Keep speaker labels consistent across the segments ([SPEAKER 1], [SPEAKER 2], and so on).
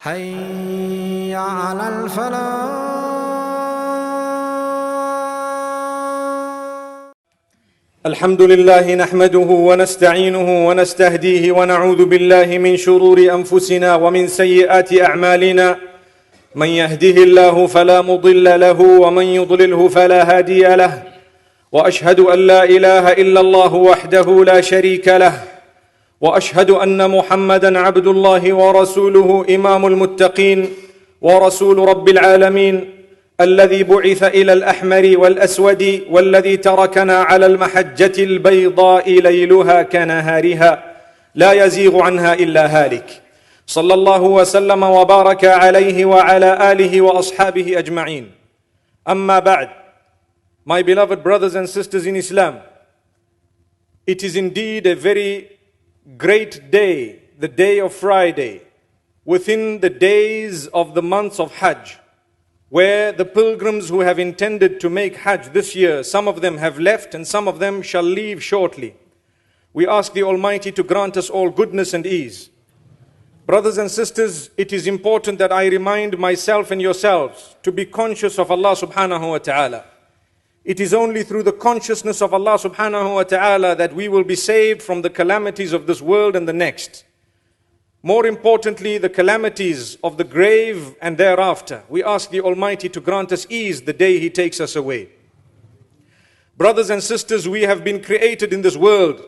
[SPEAKER 1] حي على الفلاح.
[SPEAKER 2] الحمد لله نحمده ونستعينه ونستهديه ونعوذ بالله من شرور أنفسنا ومن سيئات أعمالنا. من يهده الله فلا مضل له ومن يضلله فلا هادي له، وأشهد أن لا إله إلا الله وحده لا شريك له، وأشهد أن محمدًا عبد الله ورسوله إمام المتقين ورسول رب العالمين، الذي بعث إلى الأحمر والأسود، والذي تركنا على المحجة البيضاء ليلها كنهارها لا يزيغ عنها إلا هالك. صلى الله وسلم وبارك عليه وعلى آله وأصحابه أجمعين. أما بعد, my beloved brothers and sisters in Islam, it is indeed a very great day, the day of Friday, within the days of the months of Hajj, where the pilgrims who have intended to make Hajj this year, some of them have left and some of them shall leave shortly. We ask the Almighty to grant us all goodness and ease. Brothers and sisters, it is important that I remind myself and yourselves to be conscious of Allah subhanahu wa ta'ala. It is only through the consciousness of Allah subhanahu wa ta'ala that we will be saved from the calamities of this world and the next. More importantly, the calamities of the grave and thereafter. We ask the Almighty to grant us ease the day He takes us away. Brothers and sisters, we have been created in this world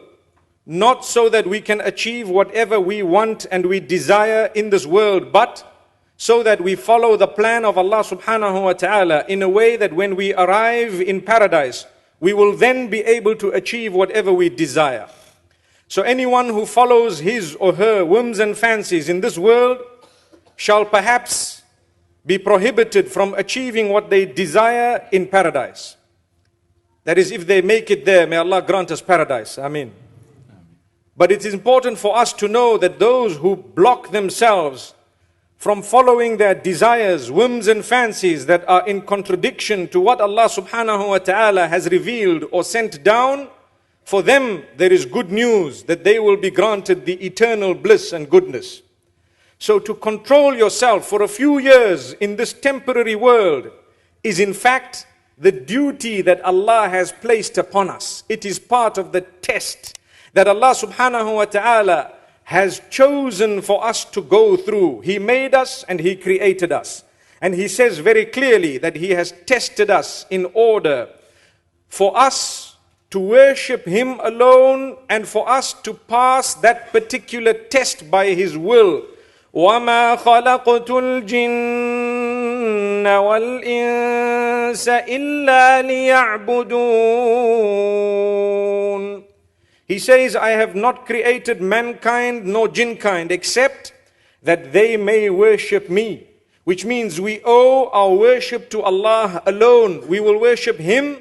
[SPEAKER 2] not so that we can achieve whatever we want and we desire in this world, but so that we follow the plan of Allah subhanahu wa ta'ala in a way that when we arrive in paradise, we will then be able to achieve whatever we desire. So anyone who follows his or her whims and fancies in this world shall perhaps be prohibited from achieving what they desire in paradise. That is, if they make it there, may Allah grant us paradise. Ameen. But it is important for us to know that those who block themselves from following their desires, whims and fancies that are in contradiction to what Allah subhanahu wa ta'ala has revealed or sent down, for them there is good news that they will be granted the eternal bliss and goodness. So to control yourself for a few years in this temporary world is in fact the duty that Allah has placed upon us. It is part of the test that Allah subhanahu wa ta'ala has chosen for us to go through. He made us and He created us. And He says very clearly that He has tested us in order for us to worship Him alone and for us to pass that particular test by His will. وَمَا خَلَقْتُ الْجِنَّ وَالْإِنسَ إِلَّا لِيَعْبُدُونَ. He says, I have not created mankind nor jinnkind except that they may worship me. Which means we owe our worship to Allah alone. We will worship Him,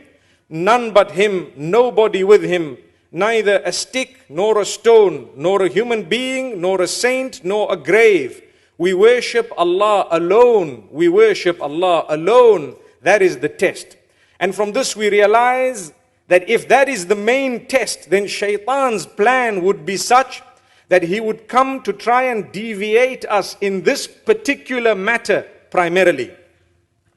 [SPEAKER 2] none but Him, nobody with Him. Neither a stick, nor a stone, nor a human being, nor a saint, nor a grave. We worship Allah alone. We worship Allah alone. That is the test. And from this we realize that if that is the main test, then Shaitan's plan would be such that he would come to try and deviate us in this particular matter primarily.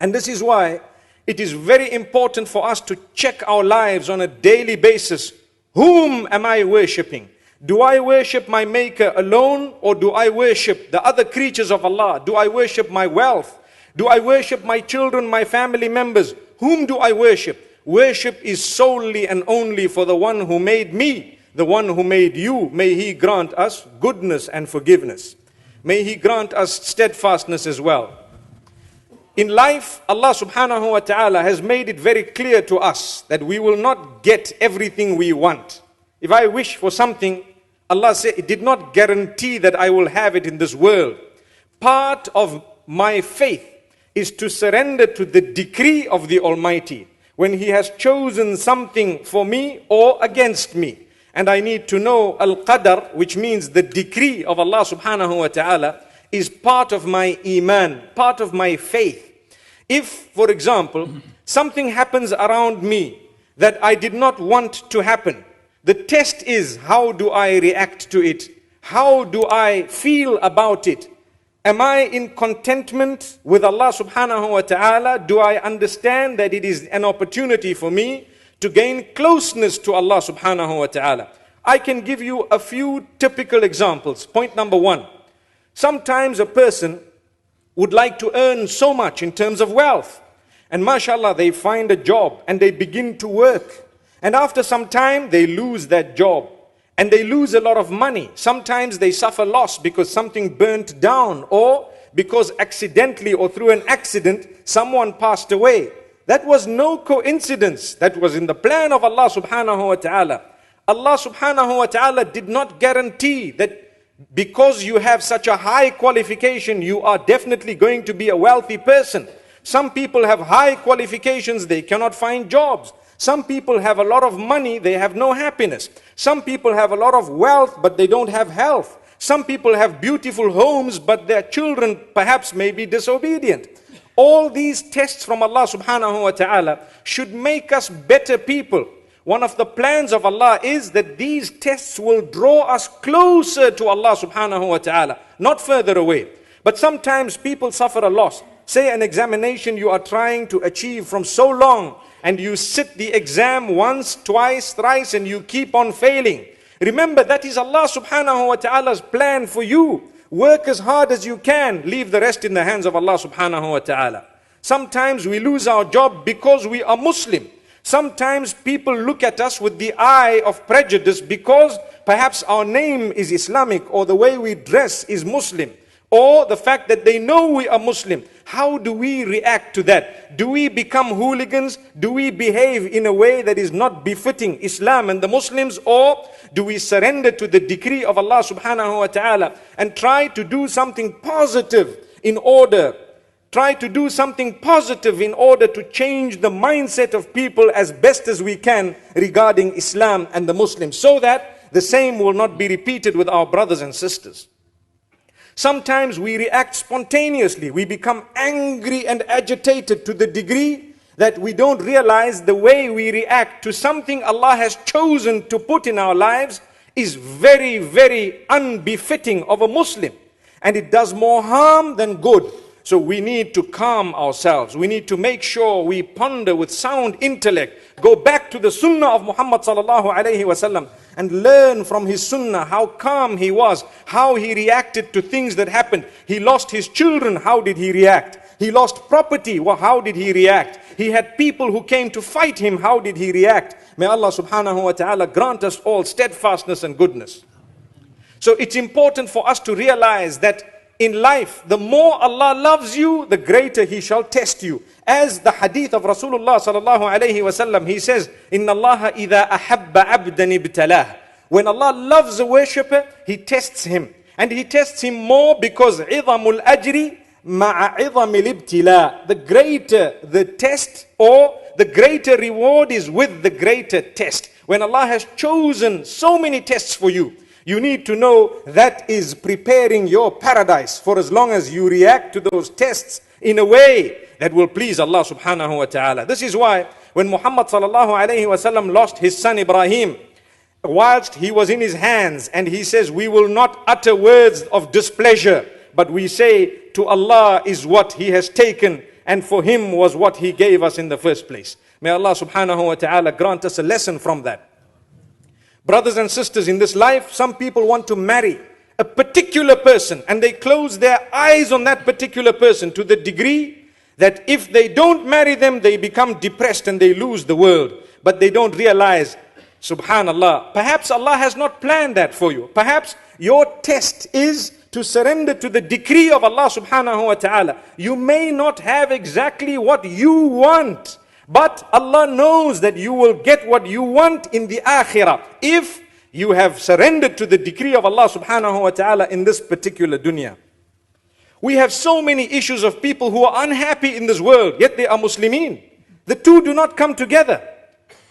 [SPEAKER 2] And this is why it is very important for us to check our lives on a daily basis. Whom am I worshipping? Do I worship my Maker alone, or do I worship the other creatures of Allah? Do I worship my wealth? Do I worship my children, my family members? Whom do I worship? Worship is solely and only for the one who made me, the one who made you. May He grant us goodness and forgiveness. May He grant us steadfastness as well. In life, Allah subhanahu wa ta'ala has made it very clear to us that we will not get everything we want. If I wish for something, Allah said, it did not guarantee that I will have it in this world. Part of my faith is to surrender to the decree of the Almighty when He has chosen something for me or against me. And I need to know al-qadar, which means the decree of Allah subhanahu wa ta'ala, is part of my iman, part of my faith. If, for example, something happens around me that I did not want to happen, the test is, how do I react to it? How do I feel about it? Am I in contentment with Allah subhanahu wa ta'ala? Do I understand that it is an opportunity for me to gain closeness to Allah subhanahu wa ta'ala? I can give you a few typical examples. Point number one. Sometimes a person would like to earn so much in terms of wealth. And mashallah, they find a job and they begin to work. And after some time, they lose that job. And they lose a lot of money. Sometimes they suffer loss because something burnt down, or because accidentally or through an accident, someone passed away. That was no coincidence. That was in the plan of Allah subhanahu wa ta'ala. Allah subhanahu wa ta'ala did not guarantee that because you have such a high qualification, you are definitely going to be a wealthy person. Some people have high qualifications, they cannot find jobs. Some people have a lot of money, they have no happiness. Some people have a lot of wealth, but they don't have health. Some people have beautiful homes, but their children perhaps may be disobedient. All these tests from Allah subhanahu wa ta'ala should make us better people. One of the plans of Allah is that these tests will draw us closer to Allah subhanahu wa ta'ala, not further away. But sometimes people suffer a loss. Say an examination you are trying to achieve from so long, and you sit the exam once, twice, thrice, and you keep on failing. Remember, that is Allah subhanahu wa ta'ala's plan for you. Work as hard as you can. Leave the rest in the hands of Allah subhanahu wa ta'ala. Sometimes we lose our job because we are Muslim. Sometimes people look at us with the eye of prejudice because perhaps our name is Islamic, or the way we dress is Muslim, or the fact that they know we are Muslim. How do we react to that? Do we become hooligans? Do we behave in a way that is not befitting Islam and the Muslims? Or do we surrender to the decree of Allah subhanahu wa ta'ala and try to do something positive in order to change the mindset of people as best as we can regarding Islam and the Muslims, so that the same will not be repeated with our brothers and sisters? Sometimes we react spontaneously. We become angry and agitated to the degree that we don't realize the way we react to something Allah has chosen to put in our lives is very, very unbefitting of a Muslim. And it does more harm than good. So we need to calm ourselves. We need to make sure we ponder with sound intellect. Go back to the sunnah of Muhammad sallallahu alayhi wasallam and learn from his sunnah how calm he was, how he reacted to things that happened. He lost his children, how did he react? He lost property, well, how did he react? He had people who came to fight him, how did he react? May Allah subhanahu wa ta'ala grant us all steadfastness and goodness. So it's important for us to realize that in life, the more Allah loves you, the greater He shall test you. As the hadith of Rasulullah sallallahu alayhi wasallam, he says, "Inna Allah idha ahabba abdan ibtalah." When Allah loves a worshipper, He tests him. And He tests him more because عِظَمُ الْأَجْرِ مَعَ عِظَمِ الْإِبْتِلَاءِ. The greater the test, or the greater reward is with the greater test. When Allah has chosen so many tests for you, you need to know that is preparing your paradise for as long as you react to those tests in a way that will please Allah subhanahu wa ta'ala. This is why when Muhammad sallallahu alayhi wa sallam lost his son Ibrahim, whilst he was in his hands, and he says, we will not utter words of displeasure, but we say, to Allah is what He has taken, and for Him was what He gave us in the first place. May Allah subhanahu wa ta'ala grant us a lesson from that. Brothers and sisters, in this life, some people want to marry a particular person and they close their eyes on that particular person to the degree that if they don't marry them, they become depressed and they lose the world. But they don't realize, subhanallah, perhaps Allah has not planned that for you. Perhaps your test is to surrender to the decree of Allah subhanahu wa ta'ala. You may not have exactly what you want, but Allah knows that you will get what you want in the akhirah if you have surrendered to the decree of Allah subhanahu wa ta'ala in this particular dunya. We have so many issues of people who are unhappy in this world, yet they are Muslimin. The two do not come together.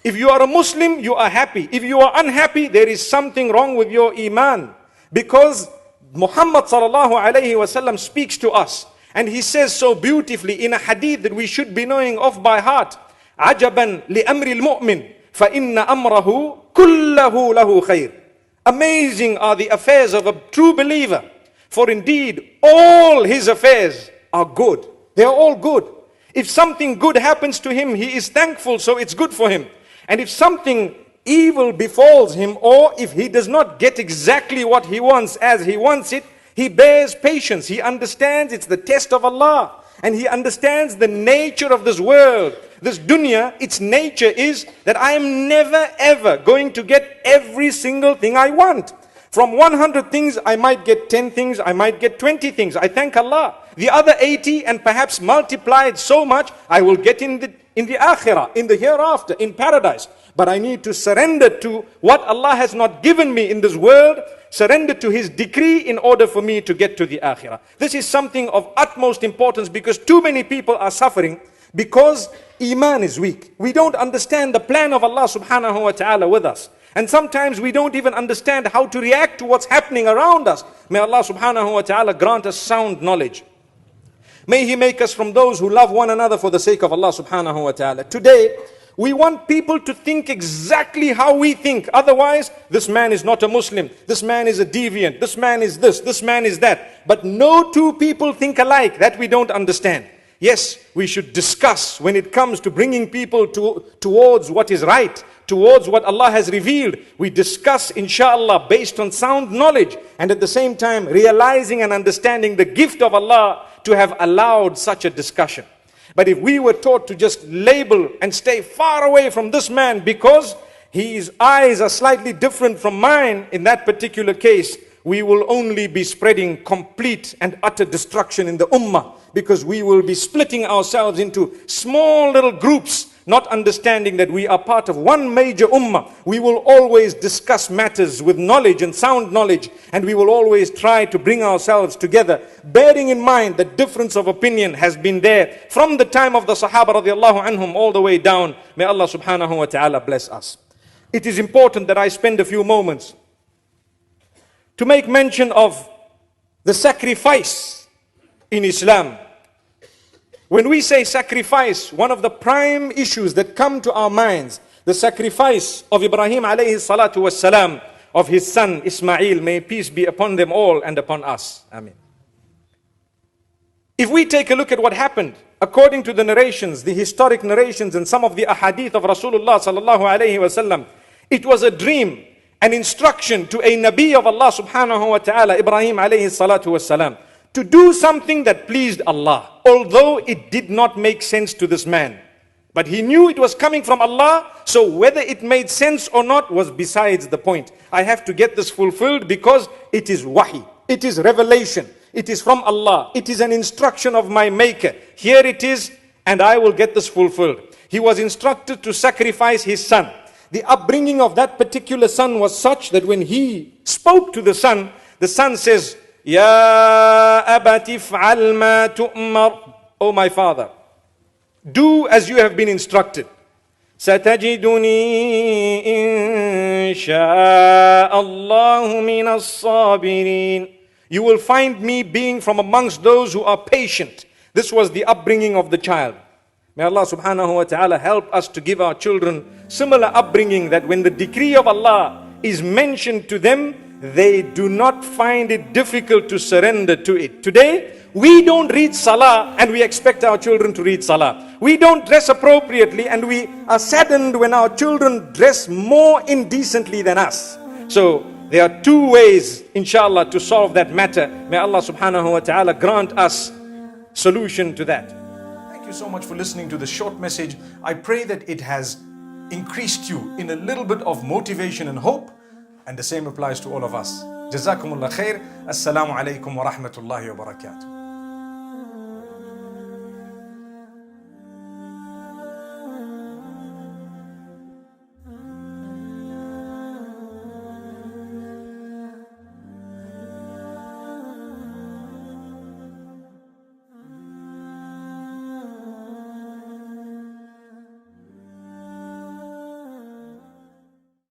[SPEAKER 2] If you are a Muslim, you are happy. If you are unhappy, there is something wrong with your iman. Because Muhammad sallallahu alayhi wa sallam speaks to us. And he says so beautifully in a hadith that we should be knowing off by heart. عَجَبًا لِأَمْرِ الْمُؤْمِنِ فَإِنَّ أَمْرَهُ كُلَّهُ لَهُ خَيْرٌ. Amazing are the affairs of a true believer. For indeed, all his affairs are good. They are all good. If something good happens to him, he is thankful, so it's good for him. And if something evil befalls him, or if he does not get exactly what he wants as he wants it, he bears patience. He understands it's the test of Allah. And he understands the nature of this world. This dunya, its nature is that I am never ever going to get every single thing I want. From 100 things, I might get 10 things, I might get 20 things. I thank Allah. The other 80 and perhaps multiplied so much, I will get in the akhirah, in the hereafter, in paradise. But I need to surrender to what Allah has not given me in this world, surrender to His decree in order for me to get to the akhirah. This is something of utmost importance because too many people are suffering because Iman is weak. We don't understand the plan of Allah subhanahu wa ta'ala with us. And sometimes we don't even understand how to react to what's happening around us. May Allah subhanahu wa ta'ala grant us sound knowledge. May He make us from those who love one another for the sake of Allah subhanahu wa ta'ala. Today, we want people to think exactly how we think. Otherwise, this man is not a Muslim. This man is a deviant. This man is this man is that. But no two people think alike. That we don't understand. Yes, we should discuss when it comes to bringing people towards what is right, towards what Allah has revealed. We discuss, inshallah, based on sound knowledge, and at the same time realizing and understanding the gift of Allah to have allowed such a discussion. But if we were taught to just label and stay far away from this man because his eyes are slightly different from mine, in that particular case, we will only be spreading complete and utter destruction in the ummah, because we will be splitting ourselves into small little groups, not understanding that we are part of one major ummah. We will always discuss matters with knowledge and sound knowledge, and we will always try to bring ourselves together, bearing in mind the difference of opinion has been there from the time of the Sahaba radiallahu anhum all the way down. May Allah subhanahu wa ta'ala bless us. It is important that I spend a few moments to make mention of the sacrifice in Islam. When we say sacrifice, one of the prime issues that come to our minds, the sacrifice of Ibrahim alayhi salatu wassalam, of his son Ismail, may peace be upon them all and upon us. Amen. If we take a look at what happened, according to the narrations, the historic narrations and some of the ahadith of Rasulullah sallallahu alayhi wasallam, it was a dream, an instruction to a Nabi of Allah subhanahu wa ta'ala, Ibrahim alayhi salatu wassalam, to do something that pleased Allah, although it did not make sense to this man. But he knew it was coming from Allah, so whether it made sense or not was besides the point. I have to get this fulfilled because it is wahi, it is revelation, it is from Allah, it is an instruction of my maker. Here it is, and I will get this fulfilled. He was instructed to sacrifice his son. The upbringing of that particular son was such that when he spoke to the son says, Ya abati fa'al ma tu'mar. Oh my father, do as you have been instructed. Satajiduni insha'Allahu minas sabirin. You will find me being from amongst those who are patient. This was the upbringing of the child. May Allah subhanahu wa ta'ala help us to give our children similar upbringing, that when the decree of Allah is mentioned to them, they do not find it difficult to surrender to it. Today, we don't read salah and we expect our children to read salah. We don't dress appropriately and we are saddened when our children dress more indecently than us. So there are two ways, inshallah, to solve that matter. May Allah subhanahu wa ta'ala grant us solution to that. Thank you so much for listening to this short message. I pray that it has increased you in a little bit of motivation and hope. And the same applies to all of us. Jazakumullah khair. Assalamu alaikum wa rahmatullahi wa barakatuh.